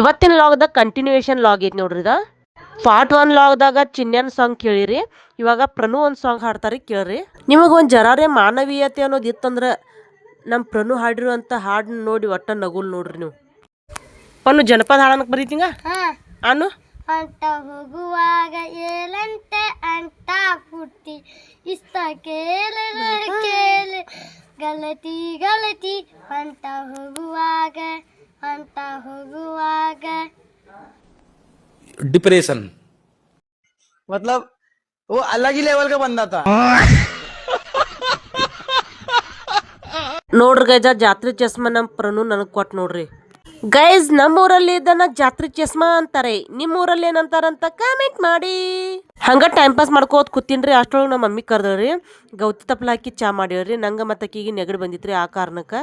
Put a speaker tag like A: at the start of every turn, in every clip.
A: ಇವತ್ತಿನ ಲಾಗ್ದಾಗ continuation log ಐತಿ ನೋಡ್ರಿ ಇದ. ಪಾರ್ಟ್ 1 ಲಾಗ್ದಾಗ ಚಿನ್ಯನ್ ಸಾಂಗ್ ಕೇಳಿರಿ. ಇವಾಗ ಪ್ರನು ಒಂದು ಸಾಂಗ್ ಹಾಡ್ತಾರಿ ಕೇಳ್ರಿ. ನಿಮಗೆ ಒಂದು ಜರಾರೆ ಮಾನವೀಯತೆ ಅನ್ನೋದು ಇತ್ತಂದ್ರ ನಮ್ಮ ಪ್ರನು ಹಾಡಿರುವಂಥ ಹಾಡನ್ನ ನೋಡಿ ಒಟ್ಟ ನಗುಲ್ ನೋಡ್ರಿ ನೀವು. ಪನ್ನು ಜನಪದ ಹಾಡನಕ್ಕೆ ಬರೀತಿಂಗ ಅನು
B: ಅಂತ ಹೋಗುವಾಗ ಏಲಂತೆ ಅಂತ ಪುಟ್ಟಿ ಇಷ್ಟ ಕೇಳ ಗಲತಿ ಗಲತಿ ಅಂತ ಹೋಗುವಾಗ
C: डिप्रेशन मतलब वो अलग ही लेवल का बंदा था.
A: ನೋಡ್ರಿ ಗೈಜ ಜಾತ್ರೆ ಚಸ್ಮಾ ನಮ್ಮ ಪ್ರನು ನನಗೆ ಕೊಟ್ಟು ನೋಡ್ರಿ ಗೈಸ್. ನಮ್ಮ ಊರಲ್ಲಿ ಇದನ್ನ ಜಾತ್ರೆ ಚಸ್ಮಾ ಅಂತಾರೆ. ನಿಮ್ಮ ಊರಲ್ಲಿ ಏನಂತಾರಂತ ಕಾಮೆಂಟ್ ಮಾಡಿ. ಹಂಗ ಟೈಮ್ ಪಾಸ್ ಮಾಡ್ಕೋತ ಕೂತೀನ್ರಿ. ಅಷ್ಟೊಳಗೆ ನಮ್ಮ ಮಮ್ಮಿ ಕರ್ದ್ರಿ ಗೌತಿ ತಪ್ಪಲ ಹಾಕಿ ಚಾ ಮಾಡಿವ್ರಿ. ನಂಗೆ ಮತ್ತೆ ಅಕ್ಕಿಗೆ ನೆಗಡಿ ಬಂದಿತ್ರಿ. ಆ ಕಾರಣಕ್ಕೆ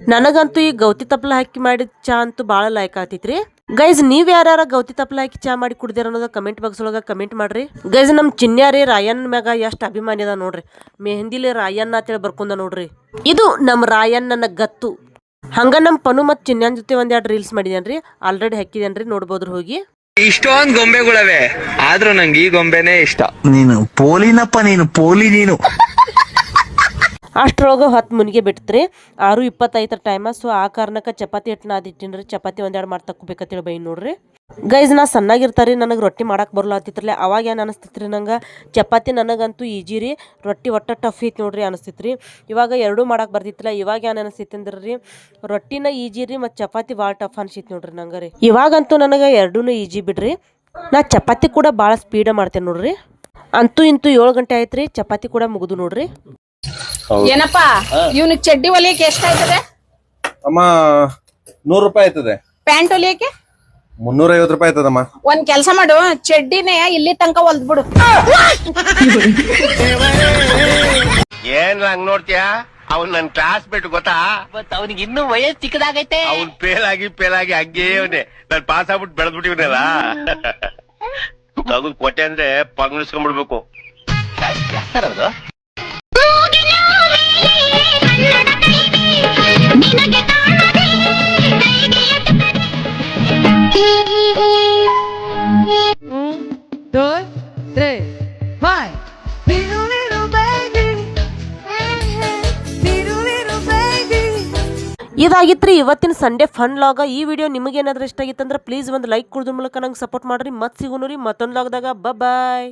A: ನನಗಂತೂ ಈ ಗೌತಿ ತಪ್ಪಲ ಹಾಕಿ ಮಾಡಿದ ಚಾ ಅಂತೂ ಭಾಳ ಲೈಕ್ ಆಗ್ತಿತ್ರಿ. ಗೈಸ್ ನೀವ್ ಯಾರ್ಯಾರ ಗೌತಿ ತಪ್ಪಲ ಹಾಕಿ ಚಾ ಮಾಡಿ ಕುಡ್ದಿರ ಅನ್ನೋದ ಕಮೆಂಟ್ ಬಾಕ್ಸ್ ಒಳಗ ಕಮೆಂಟ್ ಮಾಡ್ರಿ. ಗೈಸ್ ನಮ್ ಚಿನ್ಯಾರಿ ರಾಯನ್ ಮ್ಯಾಗ ಎಷ್ಟು ಅಭಿಮಾನಿ ಅದ ನೋಡ್ರಿ. ಮೆಹಂದಿಲಿ ರಾಯಣ್ಣ ಅಂತೇಳಿ ಬರ್ಕೊಂಡ ನೋಡ್ರಿ. ಇದು ನಮ್ ರಾಯಣ್ಣನ ಗತ್ತು. ಹಂಗ ನಮ್ ಪನು ಮತ್ ಚಿನ್ಯಾನ್ ಜೊತೆ ಒಂದೆರಡು ರೀಲ್ಸ್ ಮಾಡಿದೇನ್ರಿ. ಆಲ್ರೆಡಿ ಹಾಕಿದೇನ್ರಿ, ನೋಡ್ಬೋದ್ರಿ ಹೋಗಿ.
D: ಇಷ್ಟೊಂದು ಗೊಂಬೆಗಳವೆ ಆದ್ರೂ ನಂಗೆ ಈ ಗೊಂಬೆನೇ ಇಷ್ಟ.
C: ನೀನು ಪೋಲಿನಪ್ಪ, ನೀನು ಪೋಲಿ ನೀನು.
A: ಅಷ್ಟ್ರೊಳಗೆ 10 ಮುನಿಗೆ ಬಿಡ್ತ್ರಿ. 6:25 ಟೈಮ. ಸೊ ಆ ಕಾರಣಕ್ಕೆ ಚಪಾತಿ ಹಿಟ್ಟು ನಾದಿಟ್ಟಿನ್ರಿ. ಚಪಾತಿ ಒಂದೆರಡು ಮಾಡಿ ತಕ್ಕೋಬೇಕಂತೇಳಿ ಬೈ ನೋಡ್ರಿ. ಗೈಸ್ ನಾ ಸಣ್ಣಾಗಿರ್ತಾರಿ, ನನಗೆ ರೊಟ್ಟಿ ಮಾಡಕ್ಕೆ ಬರಲ್ಲ ಹತ್ತಿತ್ರಲ್ಲ. ಅವಾಗ ಏನು ಅನಿಸ್ತಿತ್ರಿ ನಂಗೆ ಚಪಾತಿ ನನಗಂತೂ ಈಜಿ ರೀ, ರೊಟ್ಟಿ ಒಟ್ಟ ಟಫ್ ಐತಿ ನೋಡ್ರಿ ಅನಿಸ್ತಿತ್ರಿ. ಇವಾಗ ಎರಡೂ ಮಾಡಕ್ಕೆ ಬರ್ತಿತ್ತಿಲ್ಲ. ಇವಾಗ ಏನು ಅನಿಸ್ತೈತಿ ಅಂದ್ರೆ ರೀ ರೊಟ್ಟಿನ ಈಜಿ ರೀ ಮತ್ತು ಚಪಾತಿ ಭಾಳ ಟಫ್ ಅನಿಸೈತಿ ನೋಡ್ರಿ ನಂಗೆ ರೀ. ಇವಾಗಂತೂ ನನಗೆ ಎರಡೂ ಈಜಿ ಬಿಡ್ರಿ. ನಾ ಚಪಾತಿ ಕೂಡ ಭಾಳ ಸ್ಪೀಡ ಮಾಡ್ತೇನೆ ನೋಡ್ರಿ. ಅಂತೂ ಇಂತೂ 7 ಗಂಟೆ ಆಯ್ತು ರೀ, ಚಪಾತಿ ಕೂಡ ಮುಗಿದು ನೋಡ್ರಿ.
E: ಏನಪ್ಪಾ ಇವ್ನಿಗೆ ಚಡ್ಡಿ ಹೊಲಿಯಕ್ಕೆ ಎಷ್ಟಾಯ್ತದೆ
F: ಅಮ್ಮ? 100 ರೂಪಾಯಿ ಆಯ್ತದೆ.
E: ಪ್ಯಾಂಟ್ ಹೊಲಿಯಕ್ಕೆ
F: 350 ರೂಪಾಯಿ ಆಯ್ತದಮ್ಮ.
E: ಒಂದ್ ಕೆಲ್ಸ ಮಾಡು, ಚಡ್ಡಿನೇ ಇಲ್ಲಿ ತನಕ ಹೊಲ್ದ್ಬಿಡು.
D: ಏನ್ ಹಂಗ್ ನೋಡ್ತೀಯಾ? ಅವ್ನ್ ನನ್ ಕ್ಲಾಸ್ ಬಿಟ್ಟು ಗೊತ್ತಾ?
A: ಅವನಿಗೆ ಇನ್ನೂ ವಯಸ್ಸು ಚಿಕ್ಕದಾಗೈತೆ.
D: ಅವ್ನ್ ಫೇಲ್ ಆಗಿ ಹಂಗೇ ಅವನೇ. ನಾನ್ ಪಾಸ್ ಆಗ್ಬಿಟ್ಟು ಬೆಳೆದ್ಬಿಟ್ಟಿವನಲ್ಲ. ತಗದ್ ಕೊಟ್ಟೆ ಅಂದ್ರೆ ಪಂಗ್ಳಿಸ್ಕೊಂಡ್ಬಿಡ್ಬೇಕು.
A: ಇದಾಗಿತ್ರಿ ಇವತ್ತಿನ ಸಂಡೇ ಫನ್ ಲಾಗ. ಈ ವಿಡಿಯೋ ನಿಮಗೇನಾದ್ರೂ ಇಷ್ಟ ಆಗಿತ್ತಂದ್ರೆ ಪ್ಲೀಸ್ ಒಂದು ಲೈಕ್ ಕೊಡೋದ್ರ ಮೂಲಕ ನಂಗೆ ಸಪೋರ್ಟ್ ಮಾಡ್ರಿ. ಮತ್ತೆ ಸಿಗೋನು ರೀ ಮತ್ತೊಂದು ಲಾಗ್ದಾಗ. ಬಾಯ್.